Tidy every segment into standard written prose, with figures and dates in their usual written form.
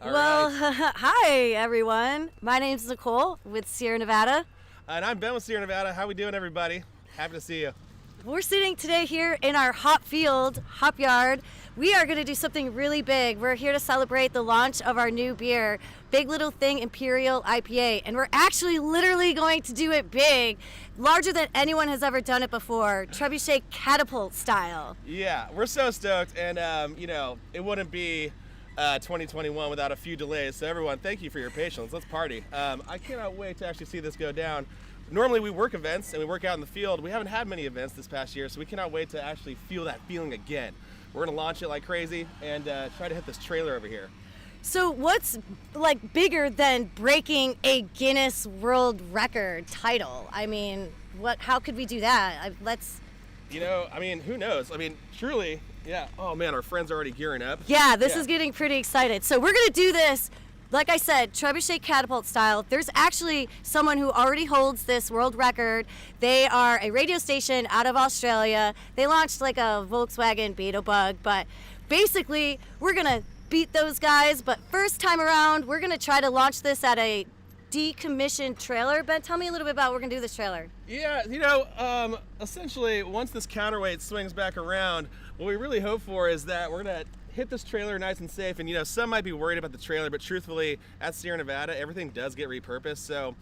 Hi, everyone. My name's Nicole with Sierra Nevada. And I'm Ben with Sierra Nevada. How we doing, everybody? Happy to see you. We're sitting today here in our hop yard. We are going to do something really big. We're here to celebrate the launch of our new beer, Big Little Thing Imperial IPA. And we're actually literally going to do it big, larger than anyone has ever done it before, trebuchet-style style. Yeah, we're so stoked. And, it wouldn't be 2021 without a few delays. So everyone, thank you for your patience. Let's party. I cannot wait to actually see this go down. Normally we work events and we work out in the field. We haven't had many events this past year, so we cannot wait to actually feel that feeling again. We're gonna launch it like crazy and try to hit this trailer over here. So what's like bigger than breaking a Guinness World Record title? I mean, how could we do that? Who knows? Truly, yeah. Oh man, our friends are already gearing up. Yeah, this is getting pretty excited. So we're gonna do this, like I said, trebuchet catapult style. There's actually someone who already holds this world record. They are a radio station out of Australia. They launched like a Volkswagen Beetle Bug, but basically we're gonna beat those guys. But first time around, we're gonna try to launch this at a decommissioned trailer. Ben, tell me a little bit about what we're gonna do this trailer. Yeah, essentially once this counterweight swings back around, what we really hope for is that we're gonna hit this trailer nice and safe. And some might be worried about the trailer, but truthfully at Sierra Nevada everything does get repurposed, so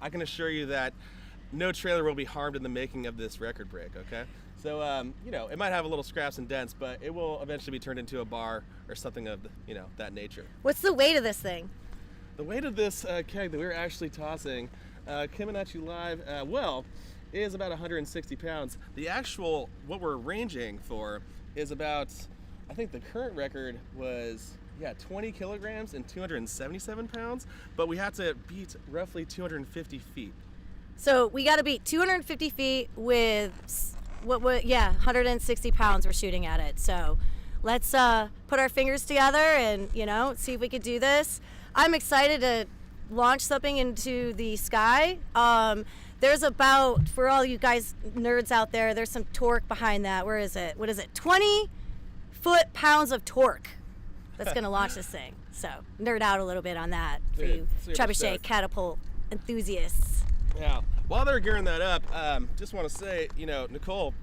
I can assure you that no trailer will be harmed in the making of this record break. Okay, so it might have a little scraps and dents, but it will eventually be turned into a bar or something of that nature. What's the weight of this thing? The weight of this keg that we're actually tossing, coming at you live, is about 160 pounds. The actual, what we're ranging for is about, I think the current record was, 20 kilograms and 277 pounds, but we have to beat roughly 250 feet. So we got to beat 250 feet with, 160 pounds we're shooting at it. So let's put our fingers together and, see if we could do this. I'm excited to launch something into the sky. There's about, for all you guys nerds out there, there's some torque behind that. Where is it? What is it? 20 foot-pounds of torque that's going to launch this thing. So nerd out a little bit on that for you trebuchet catapult enthusiasts. Yeah. While they're gearing that up, just want to say, Nicole,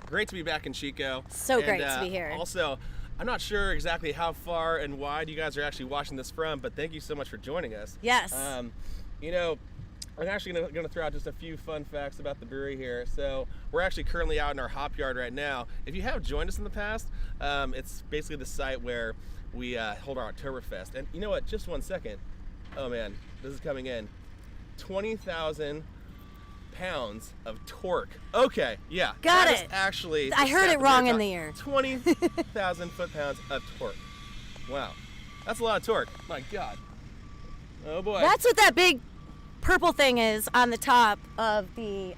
great to be back in Chico. So great to be here. Also, I'm not sure exactly how far and wide you guys are actually watching this from, but thank you so much for joining us. Yes. I'm actually going to throw out just a few fun facts about the brewery here. So we're actually currently out in our hop yard right now. If you have joined us in the past, it's basically the site where we hold our Oktoberfest. And you know what? Just 1 second. Oh man, this is coming in. 20,000 pounds of torque. Okay, yeah. Got it. Is actually, I heard it wrong in the ear. 20,000 foot-pounds of torque. Wow. That's a lot of torque. My God. Oh boy. That's what that big purple thing is on the top of the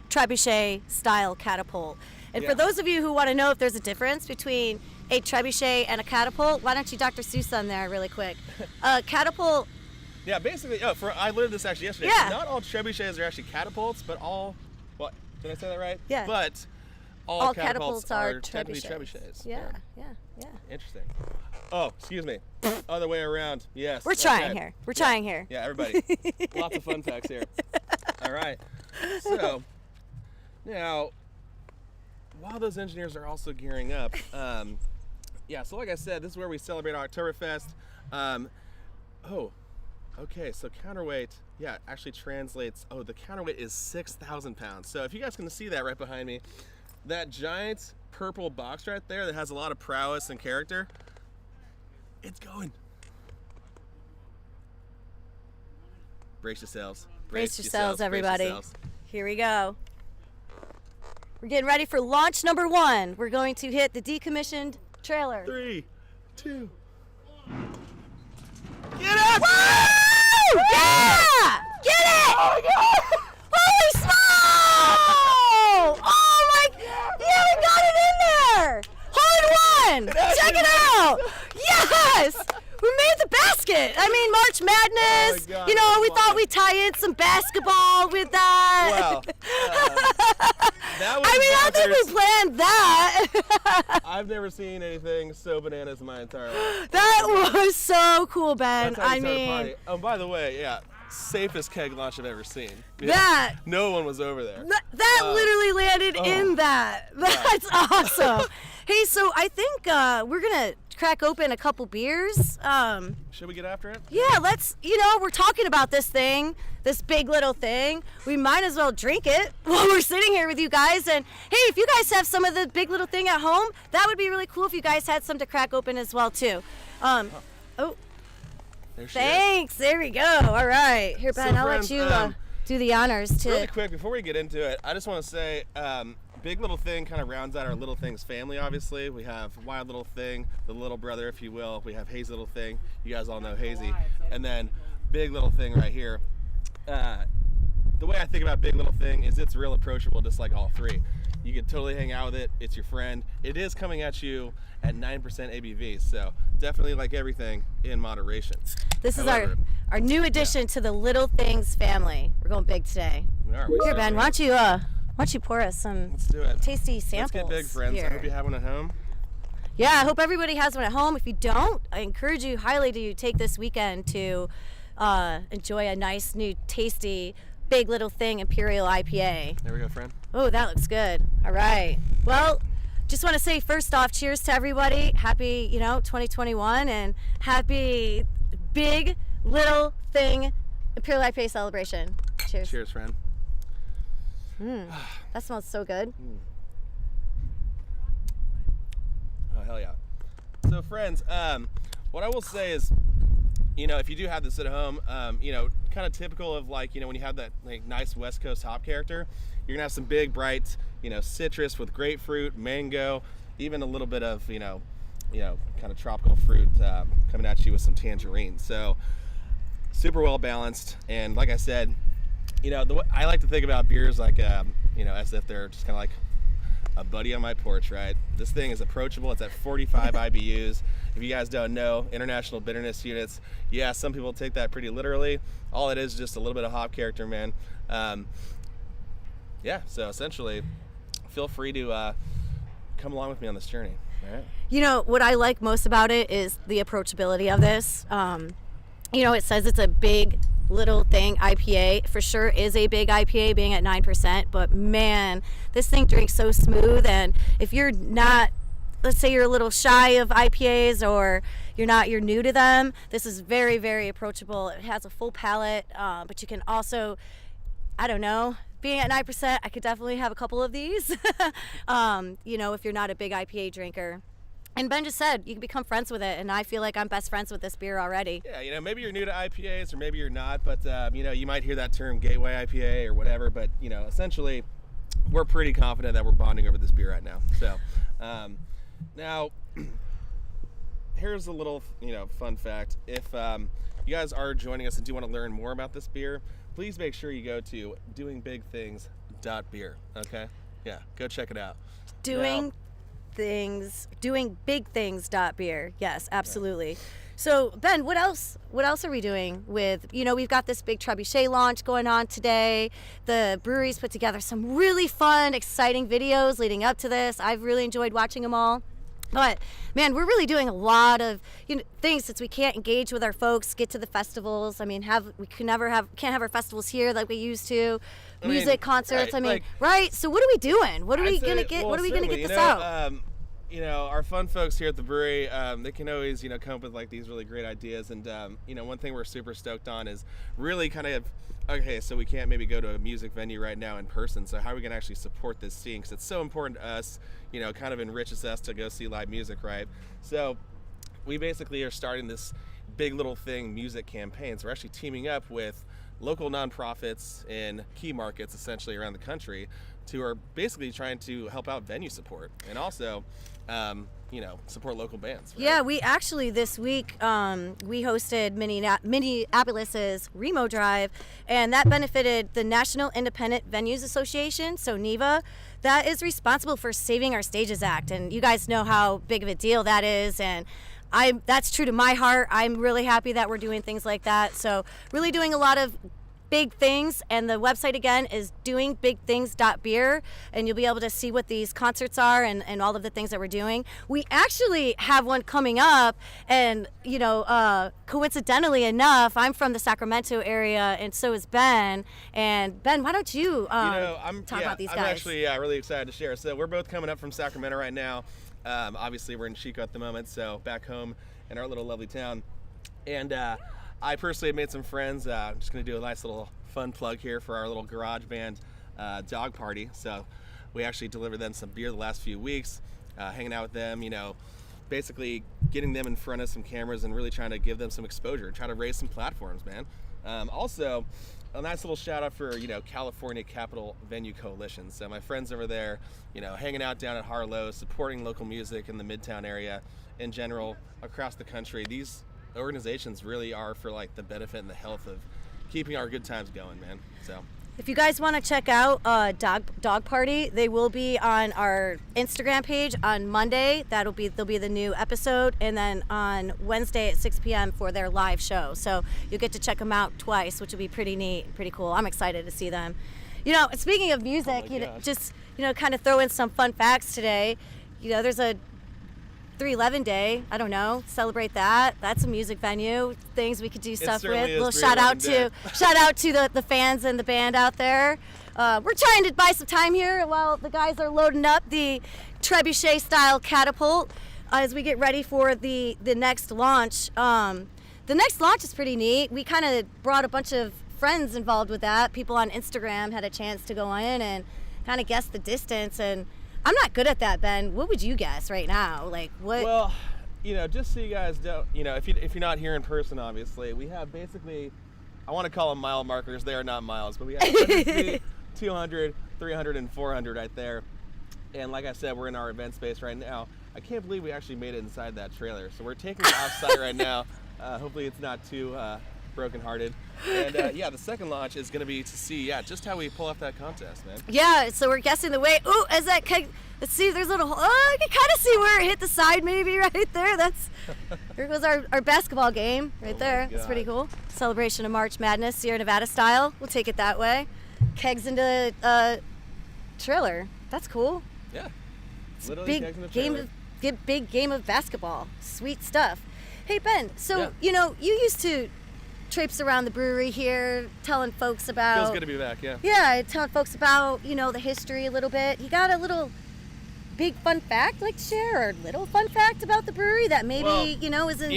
trebuchet-style catapult. And for those of you who want to know if there's a difference between a trebuchet and a catapult, why don't you Dr. Seuss on there really quick? Catapult. Yeah, basically, I learned this actually yesterday. Yeah. Not all trebuchets are actually catapults, but all, did I say that right? Yeah. But all catapults are trebuchets. technically trebuchets. Yeah. Interesting. Oh, excuse me. Other way around. Yes. We're trying here. We're trying here. Yeah, everybody. Lots of fun facts here. All right. So, now, while those engineers are also gearing up, so like I said, this is where we celebrate Oktoberfest. Okay, so counterweight, actually translates, the counterweight is 6,000 pounds. So if you guys can see that right behind me, that giant purple box right there that has a lot of prowess and character, it's going. Brace yourselves. Brace yourselves, everybody. Here we go. We're getting ready for launch number 1. We're going to hit the decommissioned trailer. 3, 2, 1. Get up! Woo! Yeah! Get it! Oh my God! Holy smoke! Oh my! Yeah, we got it in there! Hole in one! Check it out! Yes! We made the basket! I mean, March Madness! Oh my God, we thought we'd tie in some basketball with that. Wow. That was I mean, I don't think we planned that. I've never seen anything so bananas in my entire life. That was so cool, Ben. That's how I you start a mean, party. Oh, by the way, yeah, safest keg launch I've ever seen. Yeah, that no one was over there. that literally landed in that. That's awesome. Hey, so I think we're gonna crack open a couple beers. Should we get after it? Yeah, let's. We're talking about this thing, this big little thing. We might as well drink it while we're sitting here with you guys. And hey, if you guys have some of the big little thing at home, that would be really cool if you guys had some to crack open as well too. Oh. There she Thanks. is. There we go. All right. Here, Ben, I'll friends, let you do the honors too. Really quick, before we get into it, I just want to say, Big Little Thing kind of rounds out our Little Things family, obviously. We have Wild Little Thing, the little brother, if you will. We have Hazy Little Thing. You guys all know Hazy. And then Big Little Thing right here. The way I think about Big Little Thing is it's real approachable, just like all three. You can totally hang out with it. It's your friend. It is coming at you at 9% ABV, so definitely, like everything, in moderation. This However, is our new addition to the Little Things family. We're going big today. Here, Ben, why don't you pour us some Let's do it. tasty samples? Let's get big, friends. Here. I hope you have one at home. Yeah, I hope everybody has one at home. If you don't, I encourage you highly to take this weekend to enjoy a nice, new, tasty, Big Little Thing Imperial IPA. There we go, friend. Oh, that looks good. All right. Well, just want to say first off, cheers to everybody. Happy, 2021 and happy Big Little Thing Imperial IPA celebration. Cheers. Cheers, friend. That smells so good. Oh, hell yeah. So, friends, what I will say is, if you do have this at home, kind of typical of when you have that nice West Coast hop character, you're gonna have some big, bright, citrus with grapefruit, mango, even a little bit of, kind of tropical fruit coming at you with some tangerine. So, super well balanced. And like I said, I like to think about beers like, as if they're just kind of like a buddy on my porch, right? This thing is approachable. It's at 45 IBUs. If you guys don't know, international bitterness units, yeah, some people take that pretty literally. All it is just a little bit of hop character, man. So essentially, feel free to come along with me on this journey, all right? What I like most about it is the approachability of this. It says it's a Big Little Thing IPA. For sure is a big IPA being at 9%, but man, this thing drinks so smooth. And if you're not, let's say you're a little shy of IPAs or you're new to them, this is very, very approachable. It has a full palate, but you can also, I don't know, being at 9%, I could definitely have a couple of these, if you're not a big IPA drinker. And Ben just said you can become friends with it, and I feel like I'm best friends with this beer already. Yeah, maybe you're new to IPAs or maybe you're not, but you might hear that term gateway IPA or whatever, but essentially we're pretty confident that we're bonding over this beer right now. So now here's a little fun fact. If you guys are joining us and do want to learn more about this beer, please make sure you go to doingbigthings.beer. Okay? Yeah, go check it out. Doingbigthings.beer. Yes, absolutely. Yeah. So Ben, what else are we doing with, we've got this big trebuchet launch going on today. The brewery's put together some really fun, exciting videos leading up to this. I've really enjoyed watching them all. But man, we're really doing a lot of things since we can't engage with our folks, get to the festivals. I mean, can't have our festivals here like we used to. Music concerts. Right. So what are we doing? What are we gonna get? What are we gonna get this out? Our fun folks here at the brewery, they can always come up with these really great ideas. And one thing we're super stoked on is really kind of so we can't maybe go to a music venue right now in person. So how are we gonna actually support this scene? Because it's so important to us. Kind of enriches us to go see live music, right? So we basically are starting this Big Little Thing music campaign. So we're actually teaming up with local nonprofits in key markets essentially around the country who are basically trying to help out venue support and also support local bands, right? Yeah, we actually this week we hosted Minneapolis's Remo Drive, and that benefited the National Independent Venues Association, so NIVA, that is responsible for Saving Our Stages Act, and you guys know how big of a deal that is, and that's true to my heart. I'm really happy that we're doing things like that. So really doing a lot of Big Things, and the website again is doingbigthings.beer, and you'll be able to see what these concerts are and all of the things that we're doing. We actually have one coming up, and coincidentally enough, I'm from the Sacramento area, and so is Ben. And Ben, why don't you talk about these guys? I'm actually really excited to share. So we're both coming up from Sacramento right now. Obviously, we're in Chico at the moment, so back home in our little lovely town. And I personally made some friends. I'm just going to do a nice little fun plug here for our little garage band dog party. So we actually delivered them some beer the last few weeks, hanging out with them, basically getting them in front of some cameras and really trying to give them some exposure, try to raise some platforms, man. Also, a nice little shout out for, California Capital Venue Coalition. So my friends over there, hanging out down at Harlow, supporting local music in the Midtown area in general, across the country. These organizations really are for like the benefit and the health of keeping our good times going, man. So if you guys want to check out Dog Party, they will be on our Instagram page on Monday. They'll be the new episode, and then on Wednesday at 6 p.m. for their live show. So you'll get to check them out twice, which will be pretty neat, pretty cool. I'm excited to see them. Speaking of music, kind of throw in some fun facts today. There's a 311 Day, I don't know, celebrate that. That's a music venue, things we could do stuff with. A little shout out to the fans and the band out there. We're trying to buy some time here while the guys are loading up the trebuchet-style Catapult as we get ready for the next launch. The next launch is pretty neat. We kind of brought a bunch of friends involved with that. People on Instagram had a chance to go in and kind of guess the distance, and I'm not good at that, Ben. What would you guess right now? Like what? Well, just so you guys don't, if you're not here in person, obviously, we have basically, I want to call them mile markers. They are not miles, but we have 100 feet, 200, 300, and 400 right there. And like I said, we're in our event space right now. I can't believe we actually made it inside that trailer. So we're taking it off-site right now. Hopefully it's not too brokenhearted. And the second launch is going to be to see just how we pull off that contest, man. Yeah, so we're guessing the way. Ooh, as that keg, let's see, there's a little hole. Oh, I can kind of see where it hit the side maybe right there. There goes our basketball game right there. That's pretty cool. Celebration of March Madness, Sierra Nevada style. We'll take it that way. Kegs into trailer. That's cool. Yeah. Literally kegs in the trailer. Big game of basketball. Sweet stuff. Hey Ben, so you used to traipse around the brewery here, telling folks about. Feels good to be back, yeah. Yeah, telling folks about the history a little bit. You got a little big fun fact like to share, or little fun fact about the brewery that maybe isn't.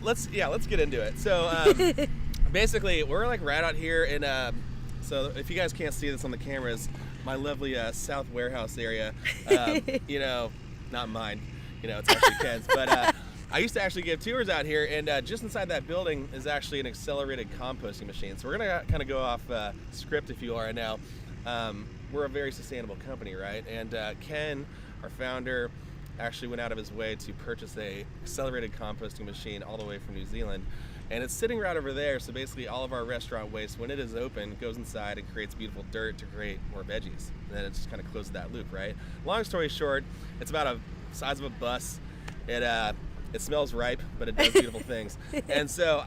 Let's get into it. So basically, we're like right out here in. So if you guys can't see this on the cameras, my lovely South Warehouse area. Not mine. It's actually Ken's, but. I used to actually give tours out here, and just inside that building is actually an accelerated composting machine. So we're going to kind of go off script, if you are now. We're a very sustainable company, right? And Ken, our founder, actually went out of his way to purchase a accelerated composting machine all the way from New Zealand. And it's sitting right over there, so basically all of our restaurant waste, when it is open, goes inside and creates beautiful dirt to create more veggies. And then it just kind of closes that loop, right? Long story short, it's about the size of a bus. It smells ripe, but it does beautiful things. And so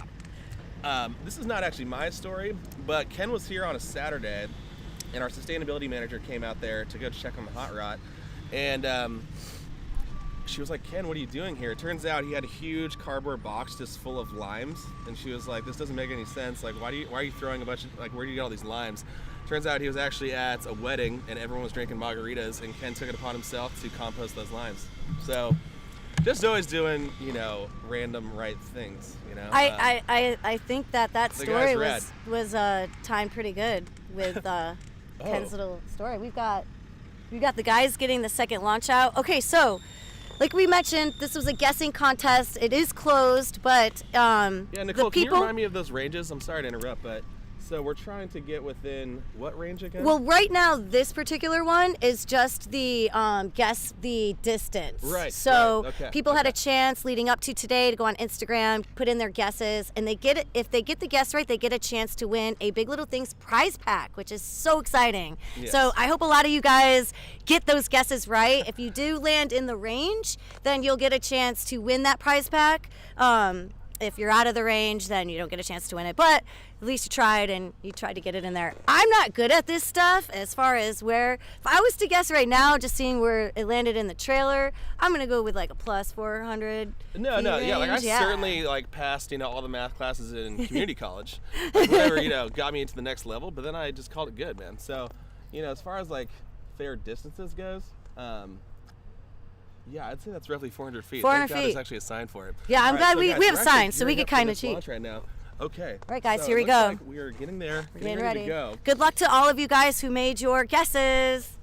this is not actually my story, but Ken was here on a Saturday, and our sustainability manager came out there to go check on the hot rod. And she was like, Ken, what are you doing here? It turns out he had a huge cardboard box just full of limes. And she was like, this doesn't make any sense. Like, why are you throwing a bunch of, where do you get all these limes? Turns out he was actually at a wedding, and everyone was drinking margaritas, and Ken took it upon himself to compost those limes. So just always doing, random right things, I think that story was timed pretty good with Ken's little story. We've got the guys getting the second launch out. Okay, so like we mentioned, this was a guessing contest. It is closed, but Nicole, can you remind me of those ranges? I'm sorry to interrupt, but so we're trying to get within what range again? Well, right now, this particular one is just the guess the distance. Right. So okay, people had a chance leading up to today to go on Instagram, put in their guesses, and they get it. If they get the guess right, they get a chance to win a Big Little Things prize pack, which is so exciting. Yes. So I hope a lot of you guys get those guesses right. If you do land in the range, then you'll get a chance to win that prize pack. If you're out of the range, then you don't get a chance to win it. But at least you tried, and you tried to get it in there. I'm not good at this stuff as far as where, if I was to guess right now, just seeing where it landed in the trailer, I'm going to go with like a plus 400. No, range. yeah, like I certainly like passed, all the math classes in community college, like, whatever, got me into the next level, but then I just called it good, man. So, as far as like fair distances goes, yeah, I'd say that's roughly 400 feet. 400 Thank God feet. there's actually a sign for it. Yeah, I'm glad we have a sign, so we could could kind of cheat. Right now. Okay. All right, guys, so here we it looks go. like we are getting there. We're getting ready. To go. Good luck to all of you guys who made your guesses.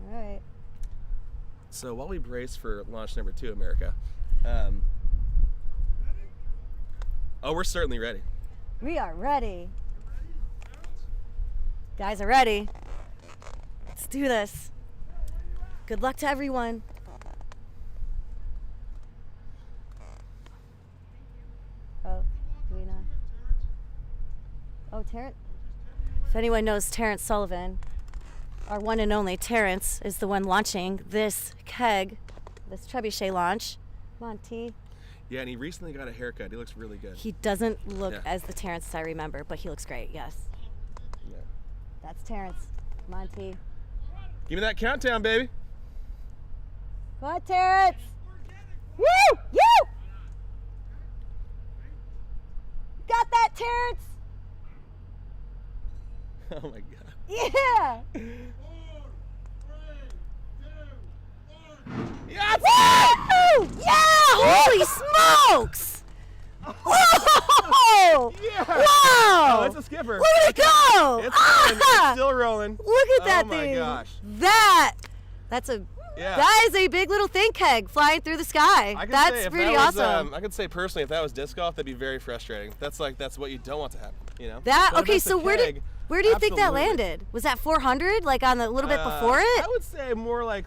All right. So while we brace for launch number 2, America, we're certainly ready. We are ready. Guys are ready. Let's do this. Good luck to everyone. Oh, do we not? Oh, Terrence. If anyone knows Terrence Sullivan, our one and only Terrence is the one launching this keg, this trebuchet launch. Come on, T. Yeah, and he recently got a haircut. He looks really good. He doesn't look as the Terrence I remember, but he looks great, yes. Yeah. That's Terrence. Come on, T. Give me that countdown, baby. Come on, Terrence. Woo! You! Got that, Terrence? Oh my God. Yeah! 4, 3, 2, 1. Yes! Woo! Yeah! Holy smokes! Whoa! Yeah! Wow! Oh, it's a skipper. Look at it go! It's rolling. It's still rolling. Look at that thing. Oh my gosh. That's a Yeah. that is a big little think keg flying through the sky. I could That's say if pretty that was, awesome. I could say personally, if that was disc golf, that'd be very frustrating. That's what you don't want to happen. That But if okay? it's a So where keg, do you think that absolutely. landed? Was that 400? Like on the little bit before it? I would say more like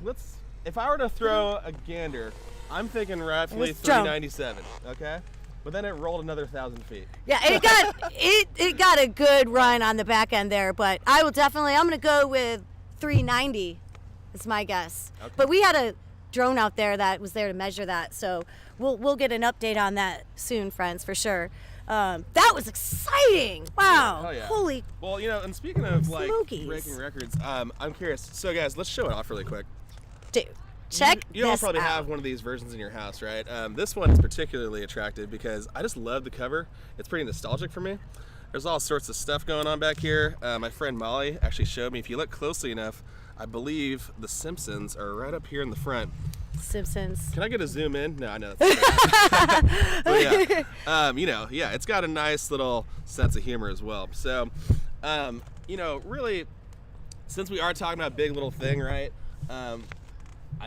if I were to throw a gander, I'm thinking roughly Let's jump. 397. Okay, but then it rolled another 1,000 feet. Yeah, it got it got a good run on the back end there, but I'm gonna go with 390. Is my guess. Okay. But we had a drone out there that was there to measure that, so we'll get an update on that soon, friends, for sure. That was exciting! Wow! Hell yeah. Holy! Well, and speaking of like Smokies. breaking records, I'm curious. So guys, let's show it off really quick. Dude, check You all this probably out. have one of these versions in your house, right? This one is particularly attractive because I just love the cover. It's pretty nostalgic for me. There's all sorts of stuff going on back here. My friend Molly actually showed me. If you look closely enough, I believe the Simpsons are right up here in the front. Simpsons. Can I get a zoom in? No, I know. That's but yeah, it's got a nice little sense of humor as well. So, really, since we are talking about big little thing, right? I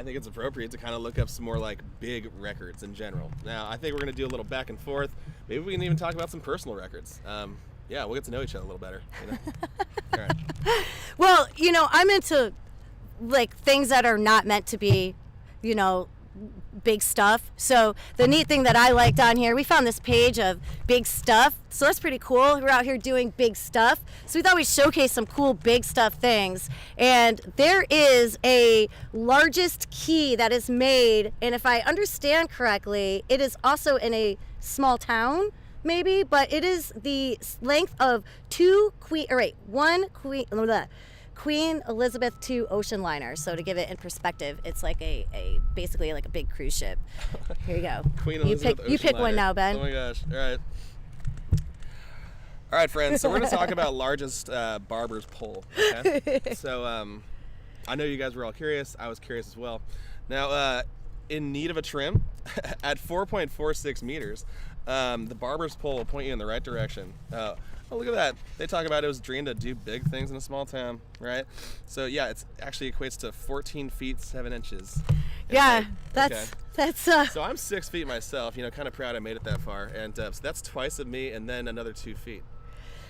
think it's appropriate to kind of look up some more like big records in general. Now, I think we're gonna do a little back and forth. Maybe we can even talk about some personal records. Yeah, we'll get to know each other a little better. All right. Well, I'm into like things that are not meant to be, big stuff. So the neat thing that I liked on here, we found this page of big stuff. So that's pretty cool. We're out here doing big stuff. So we thought we'd showcase some cool big stuff things. And there is a largest key that is made, and if I understand correctly, it is also in a small town. Maybe, but it is the length of Queen Elizabeth II ocean liner. So to give it in perspective, it's like basically like a big cruise ship. Here you go. Queen Elizabeth You pick ocean one liner. now, Ben. Oh my gosh! All right, friends. So we're gonna talk about largest barber's pole. Okay? So I know you guys were all curious. I was curious as well. Now, in need of a trim, at 4.46 meters. The barber's pole will point you in the right direction. Oh, look at that. They talk about it was dreamed to do big things in a small town, right? So yeah, it's actually equates to 14 feet 7 inches. Yeah, Okay. that's So I'm 6 feet myself, kind of proud I made it that far. And so that's twice of me and then another 2 feet.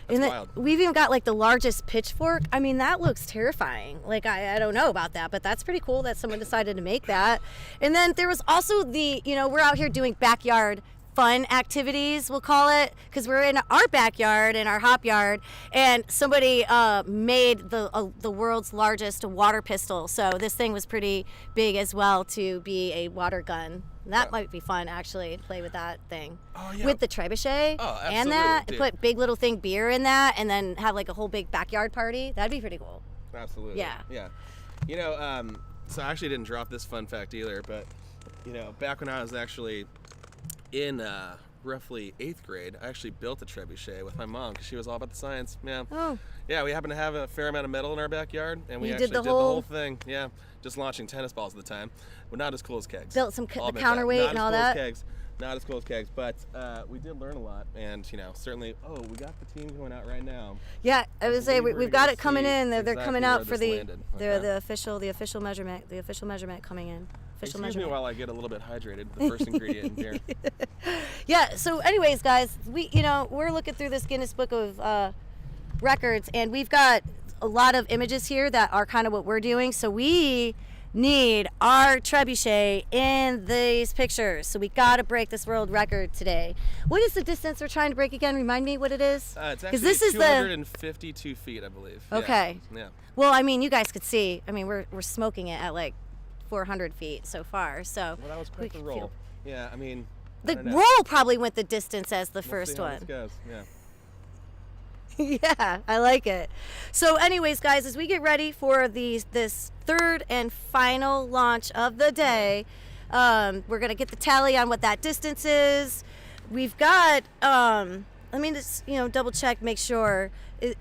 That's wild. We've even got like the largest pitchfork. I mean, that looks terrifying. Like, I don't know about that, but that's pretty cool that someone decided to make that. And then there was also we're out here doing backyard fun activities, we'll call it, because we're in our backyard, in our hop yard, and somebody made the world's largest water pistol. So this thing was pretty big as well to be a water gun. That might be fun, actually, to play with that thing. Oh, yeah. With the trebuchet and that, dude. put big little thing beer in that, and then have like a whole big backyard party. That'd be pretty cool. Absolutely. Yeah. Yeah. You know, so I actually didn't drop this fun fact either, but, you know, back when I was actually in roughly 8th grade, I actually built a trebuchet with my mom because she was all about the science. Yeah. Oh. Yeah, we happened to have a fair amount of metal in our backyard, and we You actually did the did the whole- whole thing. Yeah, just launching tennis balls at the time. But not as cool as kegs. Built some I'll the admit counterweight that. and all Not as that. cool as kegs. Not as cool as kegs, but we did learn a lot, and you know, certainly. Oh, we got the team going out right now. Yeah, I would say believe we're we've got gonna it coming see in. They're exactly coming where out for this the landed. they're Okay. the official measurement coming in. Official Excuse me measurement. while I get a little bit hydrated. The first ingredient in beer. Yeah. So, anyways, guys, we're looking through this Guinness Book of Records, and we've got a lot of images here that are kind of what we're doing. So we need our trebuchet in these pictures. So we got to break this world record today. What is the distance we're trying to break again? Remind me what it is. It's actually this is 252 feet, I believe. Yeah. Okay. Yeah. Well, I mean, you guys could see. I mean, we're smoking it at like 400 feet so far. So Well, that was we quite the can roll. feel- Yeah, I mean. I The don't know. roll probably went the distance as the We'll see first how one. this goes. Yeah. Yeah, I like it. So anyways, guys, as we get ready for this third and final launch of the day, we're going to get the tally on what that distance is. We've got, let me just, double check, make sure.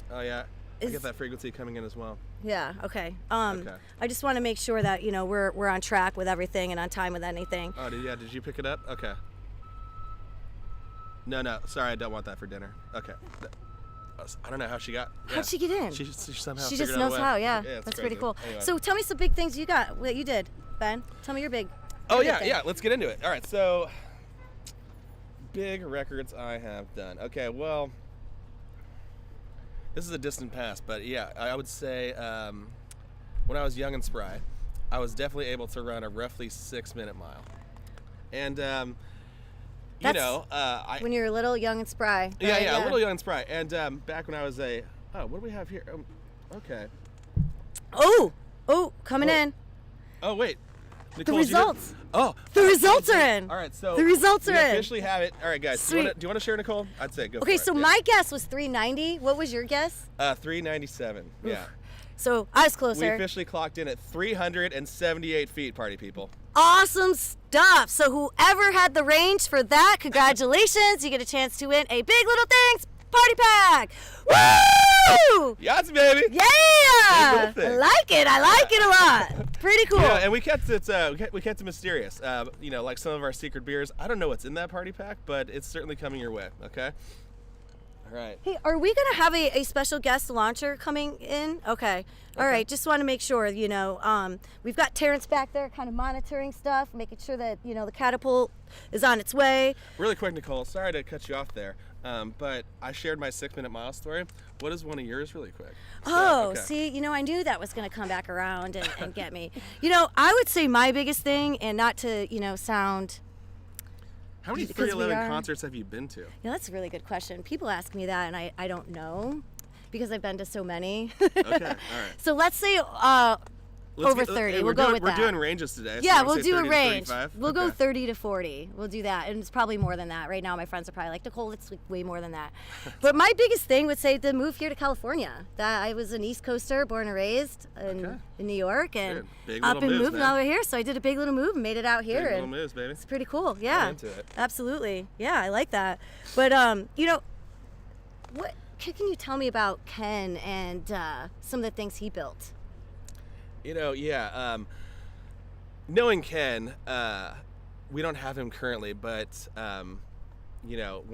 Oh yeah. I Is- get that frequency coming in as well. Yeah, okay. Okay. I just want to make sure that, we're on track with everything and on time with anything. Oh, did you pick it up? Okay. No, sorry, I don't want that for dinner. Okay. I don't know how she got. How'd she get in? She somehow. She figured just out a knows way. how, yeah. it's That's crazy. pretty cool. Anyway. So tell me some big things you got, what you did, Ben. Tell me your big. Oh your big yeah, thing. yeah. Let's get into it. All right, so big records I have done. Okay, well, this is a distant past, but yeah, I would say when I was young and spry, I was definitely able to run a roughly 6-minute mile, and When you were little, young and spry. Yeah, right? yeah, a little young and spry. And back when I was what do we have here? Okay. Oh, coming Oh. in. Oh, wait. The Nicole, did you results. Oh. The results are in. All right, so The results we are in. officially have it. All right, guys. Do Sweet. you want to share, Nicole? I'd say go Okay, for so it. Yeah. my guess was 390. What was your guess? 397. Yeah. So I was We closer. officially clocked in at 378 feet, party people. Awesome stuff. So whoever had the range for that, congratulations. You get a chance to win a Big Little Things party pack. Woo! Yes, baby. Yeah! Big Little Thing. I like it a lot. Pretty cool. Yeah, and we kept it. We kept it mysterious. Like some of our secret beers. I don't know what's in that party pack, but it's certainly coming your way. Okay. All right. Hey, are we going to have a special guest launcher coming in? Okay. All right. Just want to make sure, we've got Terrence back there kind of monitoring stuff, making sure that, the catapult is on its way. Really quick, Nicole. Sorry to cut you off there, but I shared my 6-minute mile story. What is one of yours, really quick? Oh, okay. see, I knew that was going to come back around and get me. I would say my biggest thing, and not to, sound... How many because we 311 are- concerts have you been to? that's a really good question. People ask me that, and I don't know because I've been to so many. Okay, all right. So let's say Let's over get- 30. we're We'll go doing- with we're that. doing ranges today. So Yeah, you wanna we'll say do a 30 to range. 35? We'll go Okay. 30 to 40. We'll do that. And it's probably more than that. Right now, my friends are probably like, Nicole, it's like way more than that. But my biggest thing would say the move here to California. That I was an East Coaster, born and raised in New York, and Good. Big up little and moves, moved man. over here. So I did a big little move and made it out here. Big little and moves, baby. it's pretty cool. Yeah. into it. Absolutely. Yeah, I like that. But, what can you tell me about Ken and some of the things he built? Knowing Ken, we don't have him currently, but when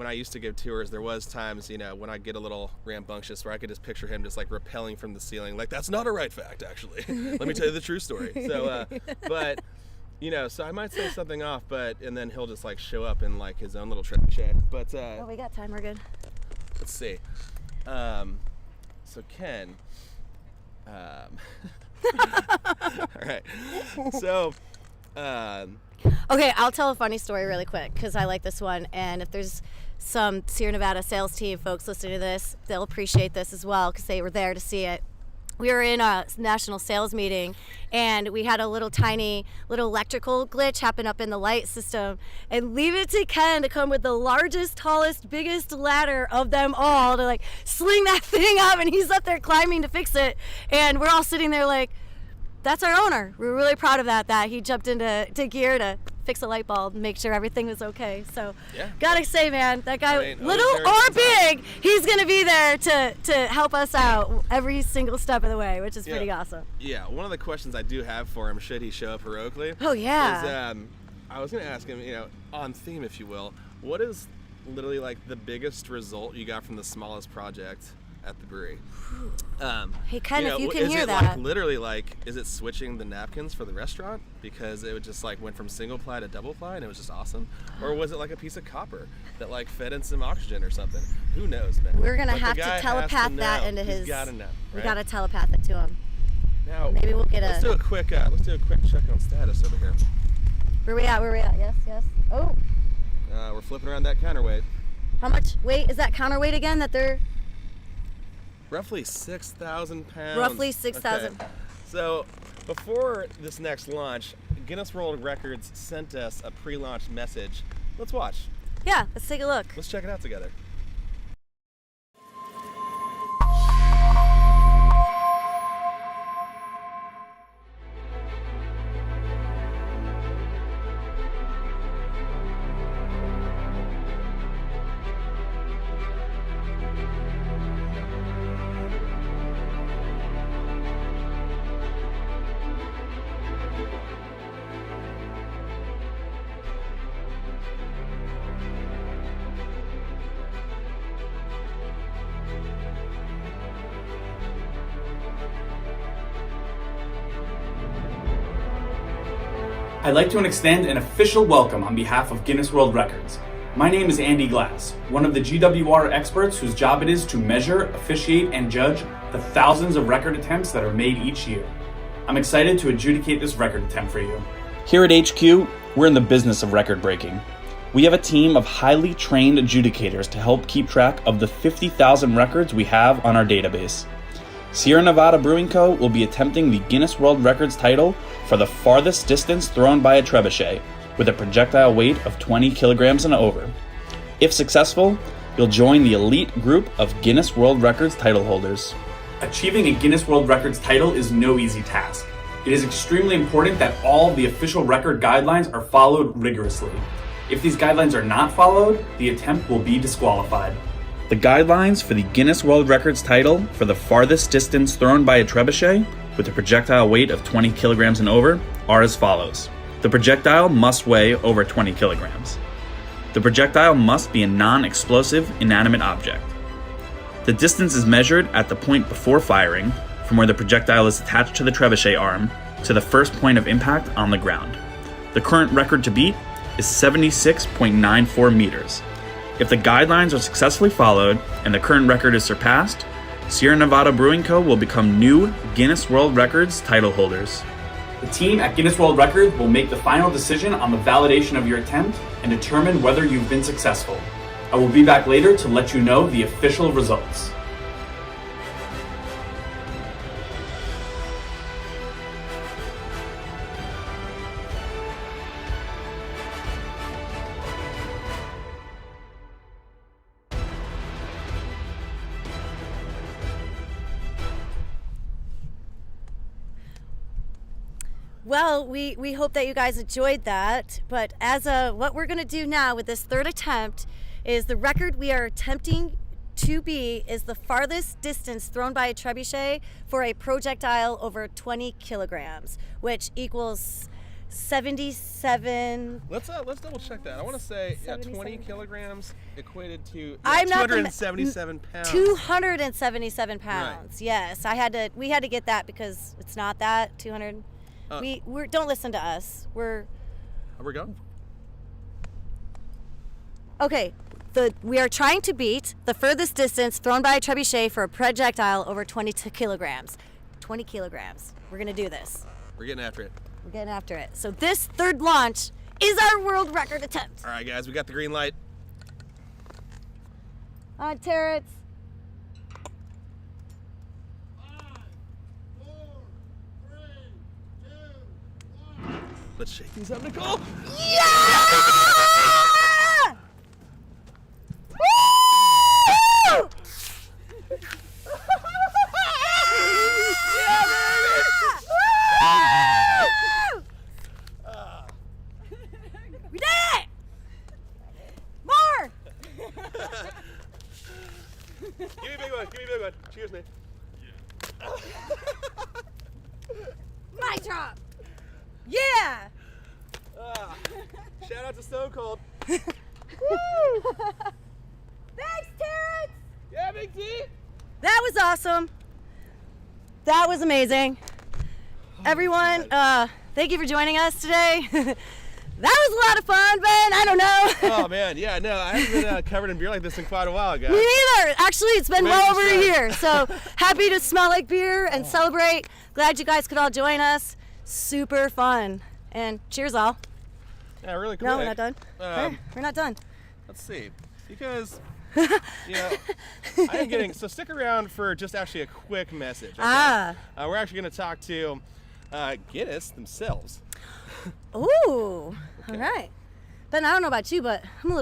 I used to give tours, there was times, when I get a little rambunctious where I could just picture him just like rappelling from the ceiling. Like, that's not a right fact, actually. Let me tell you the true story. So, so I might say something off, and then he'll just like show up in like his own little trebuchet. But Oh, we got time. We're good. let's see. So Ken. All right. So, Okay, I'll tell a funny story really quick because I like this one. And if there's some Sierra Nevada sales team folks listening to this, they'll appreciate this as well because they were there to see it. We were in a national sales meeting and we had a little electrical glitch happen up in the light system, and leave it to Ken to come with the largest, tallest, biggest ladder of them all to like sling that thing up, and he's up there climbing to fix it, and we're all sitting there like, that's our owner. We're really proud of that he jumped into gear to fix a light bulb and make sure everything was okay. So yeah. Gotta say, man, that guy, I mean, little or big, he's gonna be there to help us out every single step of the way, which is pretty awesome. Yeah, one of the questions I do have for him, should he show up heroically, oh yeah, is I was gonna ask him, on theme, if you will, what is literally like the biggest result you got from the smallest project at the brewery? Hey Ken, if you can hear is it that. like literally like, is it switching the napkins for the restaurant because it would just like went from single ply to double ply and it was just awesome? Or was it like a piece of copper that like fed in some oxygen or something? Who knows, man? We're gonna have to telepath that into his. He's gotta know, right? We gotta telepath it to him. Now maybe we'll get let's do a quick check on status over here. Where we at? Yes. Oh. We're flipping around that counterweight. How much weight is that counterweight again that they're? Roughly 6,000 pounds. Roughly 6,000. Okay. So before this next launch, Guinness World Records sent us a pre-launch message. Let's watch. Yeah, let's take a look. Let's check it out together. I'd like to extend an official welcome on behalf of Guinness World Records. My name is Andy Glass, one of the GWR experts whose job it is to measure, officiate, and judge the thousands of record attempts that are made each year. I'm excited to adjudicate this record attempt for you. Here at HQ, we're in the business of record breaking. We have a team of highly trained adjudicators to help keep track of the 50,000 records we have on our database. Sierra Nevada Brewing Co. will be attempting the Guinness World Records title for the farthest distance thrown by a trebuchet, with a projectile weight of 20 kilograms and over. If successful, you'll join the elite group of Guinness World Records title holders. Achieving a Guinness World Records title is no easy task. It is extremely important that all the official record guidelines are followed rigorously. If these guidelines are not followed, the attempt will be disqualified. The guidelines for the Guinness World Records title for the farthest distance thrown by a trebuchet with a projectile weight of 20 kilograms and over are as follows. The projectile must weigh over 20 kilograms. The projectile must be a non-explosive, inanimate object. The distance is measured at the point before firing, from where the projectile is attached to the trebuchet arm, to the first point of impact on the ground. The current record to beat is 76.94 meters. If the guidelines are successfully followed and the current record is surpassed, Sierra Nevada Brewing Co. will become new Guinness World Records title holders. The team at Guinness World Records will make the final decision on the validation of your attempt and determine whether you've been successful. I will be back later to let you know the official results. Well, we hope that you guys enjoyed that, but what we're going to do now with this third attempt is the record we are attempting to be is the farthest distance thrown by a trebuchet for a projectile over 20 kilograms, which equals 77. Let's double check that. I want to say 20 kilograms equated to I'm not 277 pounds. 277 pounds. Right. Yes, we had to get that because it's not that 200. We're don't listen to us. Are we go? Okay. We are trying to beat the furthest distance thrown by a trebuchet for a projectile over 22 kilograms. 20 kilograms. We're gonna do this. We're getting after it. We're getting after it. So this third launch is our world record attempt. All right, guys, we got the green light. On turrets. 5, 4, 3, 2, 1. Let's shake these up, Nicole. Yeah! Woo! We did it! More! Give me a big one. Give me a big one. Cheers, man. My drop! Yeah! Shout out to Stone Cold. Thanks, Terrence! Yeah, Big T. That was awesome. That was amazing. Everyone, thank you for joining us today. That was a lot of fun, Ben. I don't know. Oh man, yeah, no, I haven't been covered in beer like this in quite a while, guys. Me neither. Actually, it's been well over a Maybe year. So happy to smell like beer and celebrate. Glad you guys could all join us. Super fun. And cheers all. Yeah, really quick. No, we're not done. We're not done. Let's see, because you know, I am getting so stick around for just actually a quick message. Okay? We're actually going to talk to Guinness themselves. Ooh. All right. Ben, I don't know about you, but I'm a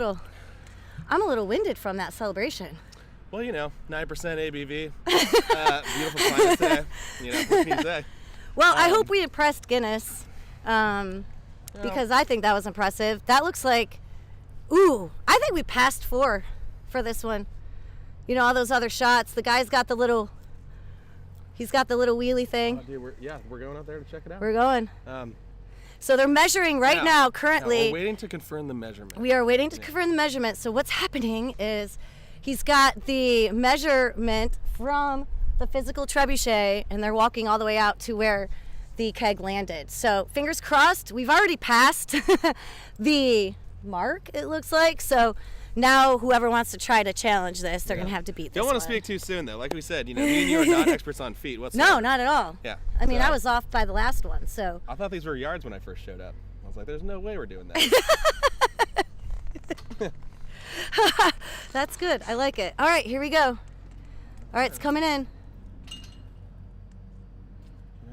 little winded from that celebration. Well, you know, 9% ABV, beautiful climate today. You know, what can you say? Well, I hope we impressed Guinness, because I think that was impressive. That looks like, I think we passed 4 for this one. You know, all those other shots. The guy's got the little, he's got the little wheelie thing. Dude, we're going out there to check it out. We're going. So they're measuring right now, currently. We're waiting to confirm the measurement. We are waiting to confirm the measurement. So what's happening is he's got the measurement from the physical trebuchet, and they're walking all the way out to where the keg landed. So fingers crossed, we've already passed the mark, it looks like. So now whoever wants to try to challenge this, they're going to have to beat this Don't want to one. speak too soon, though. Like we said, you know, me and you are not experts on feet whatsoever. No, not at all. Yeah. I mean, so- I was off by the last one, so. I thought these were yards when I first showed up. I was like, there's no way we're doing that. That's good. I like it. All right, here we go. All right, it's coming in.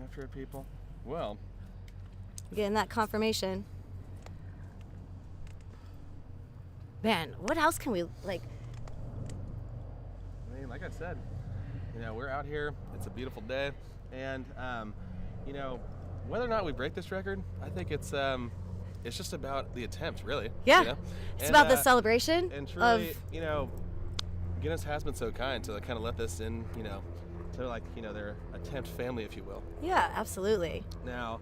After it, people. Well, Getting that confirmation. Man, what else can we, like, I mean, like I said, you know, we're out here. It's a beautiful day, and you know, whether or not we break this record, I think it's just about the attempt, really. yeah. You know? It's And, about the celebration And of, truly, you know, Guinness has been so kind to kind of let this in, you know, to like, you know, their attempt family, if you will. yeah, absolutely. Now,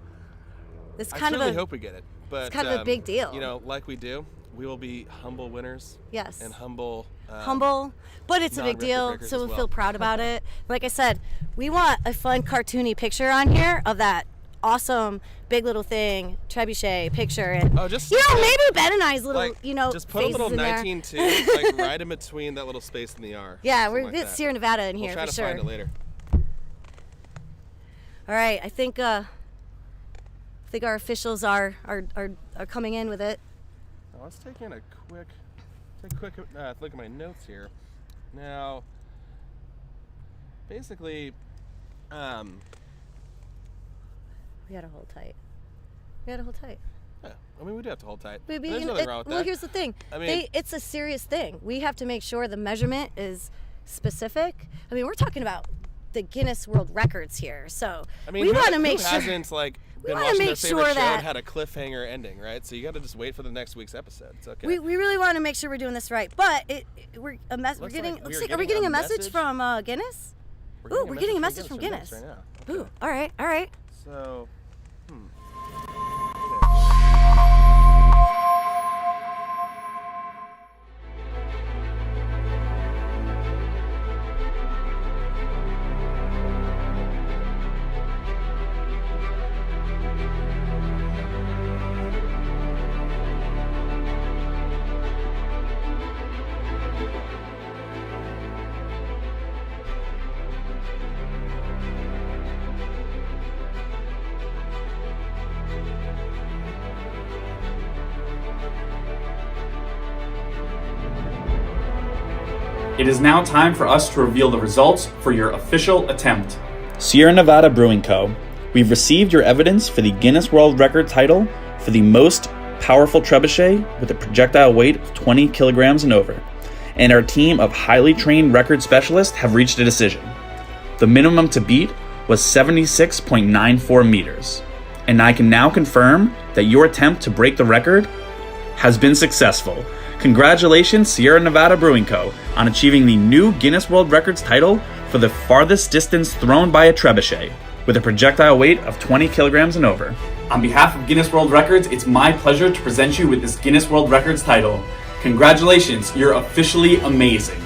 It's I kind of truly a, hope we get it, but it's kind of a big deal. You know, like we do, we will be humble winners. Yes. And humble. humble, but it's a big non-record deal, breakers so as we'll well. feel proud about it. Like I said, we want a fun cartoony picture on here of that awesome Big Little Thing trebuchet picture, and Oh, just you know, maybe Ben and I's little, like, you know, just put a faces little in there. 19.2 like right in between that little space in the R. Yeah, something we're like get that. Sierra Nevada in We'll here try for to sure. find it later. All right, I think our officials are coming in with it. Now, let's take a quick look at my notes here. Now, basically, We gotta hold tight. We gotta hold tight. yeah, I mean, we do have to hold tight. But There's nothing wrong with well, that. here's the thing. I mean- it's a serious thing. We have to make sure the measurement is specific. I mean, we're talking about the Guinness World Records here, so I mean, we who- want to who make sure. hasn't like we been wanna watching make their favorite sure show that- and had a cliffhanger ending, right? So you got to just wait for the next week's episode. It's okay. We really want to make sure we're doing this right. But we're Looks getting. like we Looks are like, are we getting getting a a message message. from Guinness? Ooh, we're getting a message from Guinness. right now. Ooh, Okay. all right, all right. So, It is now time for us to reveal the results for your official attempt. Sierra Nevada Brewing Co., we've received your evidence for the Guinness World Record title for the most powerful trebuchet with a projectile weight of 20 kilograms and over, and our team of highly trained record specialists have reached a decision. The minimum to beat was 76.94 meters, and I can now confirm that your attempt to break the record has been successful. Congratulations, Sierra Nevada Brewing Co., on achieving the new Guinness World Records title for the farthest distance thrown by a trebuchet with a projectile weight of 20 kilograms and over. On behalf of Guinness World Records, it's my pleasure to present you with this Guinness World Records title. Congratulations, you're officially amazing.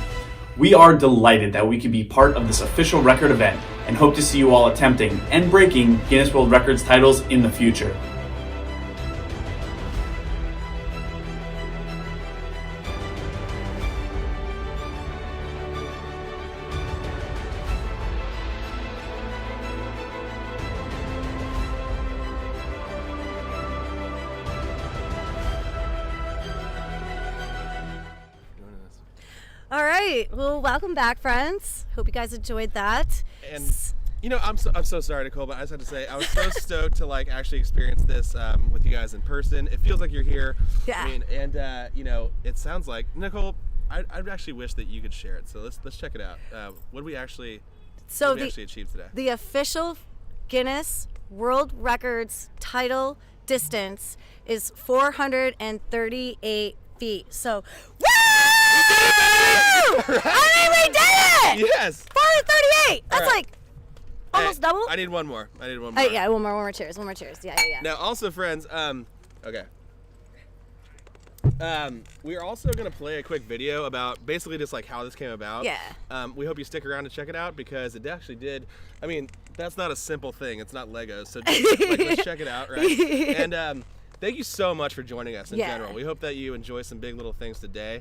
We are delighted that we could be part of this official record event and hope to see you all attempting and breaking Guinness World Records titles in the future. All right. Well, welcome back, friends. Hope you guys enjoyed that. And you know, I'm so sorry, Nicole, but I just have to say I was so stoked to like actually experience this with you guys in person. It feels like you're here. Yeah. I mean, and you know, it sounds like Nicole. I actually wish that you could share it. So let's check it out. What did we actually achieve today? The official Guinness World Records title distance is 438 feet. So, woo! Right. I mean, we did it! Yes. 438. That's right. like almost double. I need one more. Yeah, one more cheers. One more cheers. Yeah. Now, also, friends, okay. We are also going to play a quick video about basically just like how this came about. Yeah. We hope you stick around to check it out because it actually did. I mean, that's not a simple thing. It's not Legos. So just, let's check it out, right? And thank you so much for joining us in general. We hope that you enjoy some big little things today.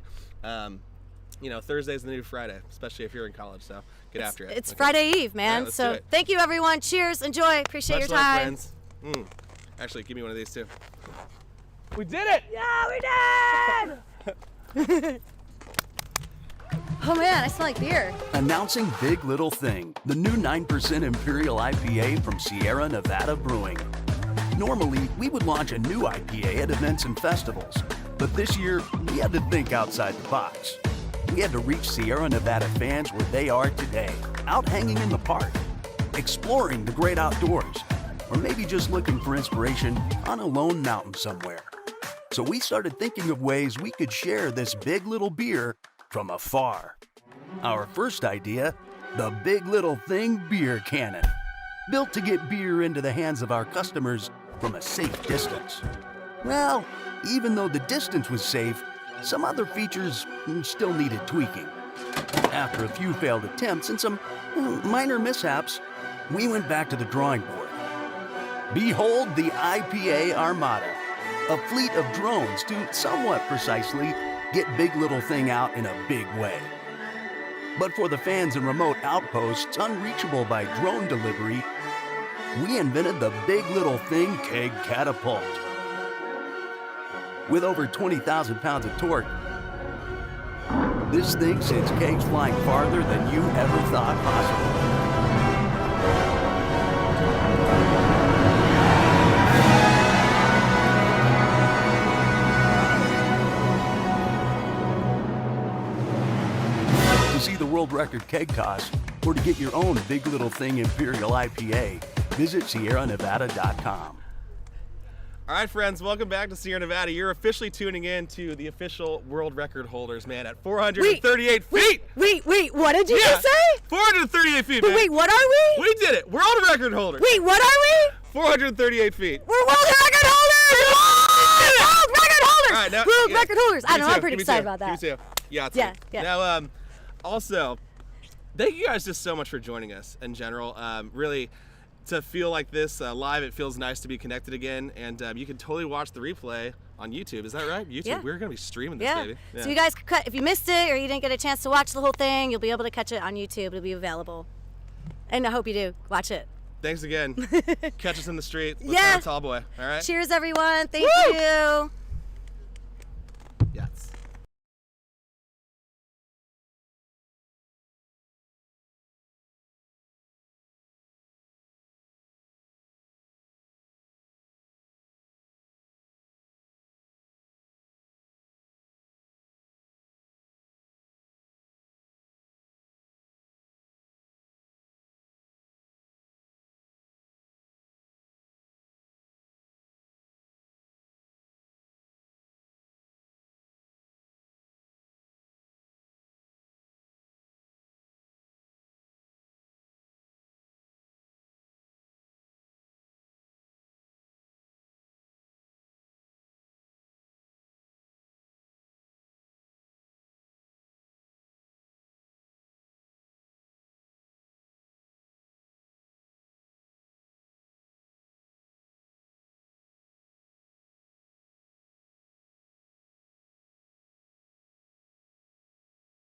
You know, Thursday's the new Friday, especially if you're in college, so get after it. It's Friday Eve, man. Let's so do it. thank you, everyone. Cheers. Enjoy. Appreciate Much your love, time. friends. Actually, give me one of these too. We did it! Yeah, we did! Oh man, I smell like beer. Announcing Big Little Thing, the new 9% Imperial IPA from Sierra Nevada Brewing. Normally, we would launch a new IPA at events and festivals, but this year, we had to think outside the box. We had to reach Sierra Nevada fans where they are today, out hanging in the park, exploring the great outdoors, or maybe just looking for inspiration on a lone mountain somewhere. So we started thinking of ways we could share this big little beer from afar. Our first idea, the Big Little Thing Beer Cannon, built to get beer into the hands of our customers from a safe distance. Well, even though the distance was safe, some other features still needed tweaking. After a few failed attempts and some minor mishaps, we went back to the drawing board. Behold the IPA Armada, a fleet of drones to somewhat precisely get Big Little Thing out in a big way. But for the fans in remote outposts unreachable by drone delivery, we invented the Big Little Thing Keg Catapult. With over 20,000 pounds of torque, this thing sends kegs flying farther than you ever thought possible. To see the world record keg toss, or to get your own Big Little Thing Imperial IPA, visit SierraNevada.com. All right, friends, welcome back to Sierra Nevada. You're officially tuning in to the official world record holders, man, at 438 feet. Wait, what did you just say? 438 feet, man. Wait, what are we? We did it. World record holders. Wait, what are we? 438 feet. We're world record holders! World record holders! All right, now, world record holders! I know, I'm pretty Give me excited two. about that. Give me two. Yeah. Now, also, thank you guys just so much for joining us in general. Really, to feel like this live, it feels nice to be connected again, and you can totally watch the replay on YouTube. Is that right? YouTube. Yeah. We're gonna be streaming this, Yeah. baby. So you guys, if you missed it or you didn't get a chance to watch the whole thing, you'll be able to catch it on YouTube. It'll be available, and I hope you do watch it. Thanks again. Catch us in the street. Let's Yeah. have a tall boy. All right. Cheers, everyone. Thank Woo! you.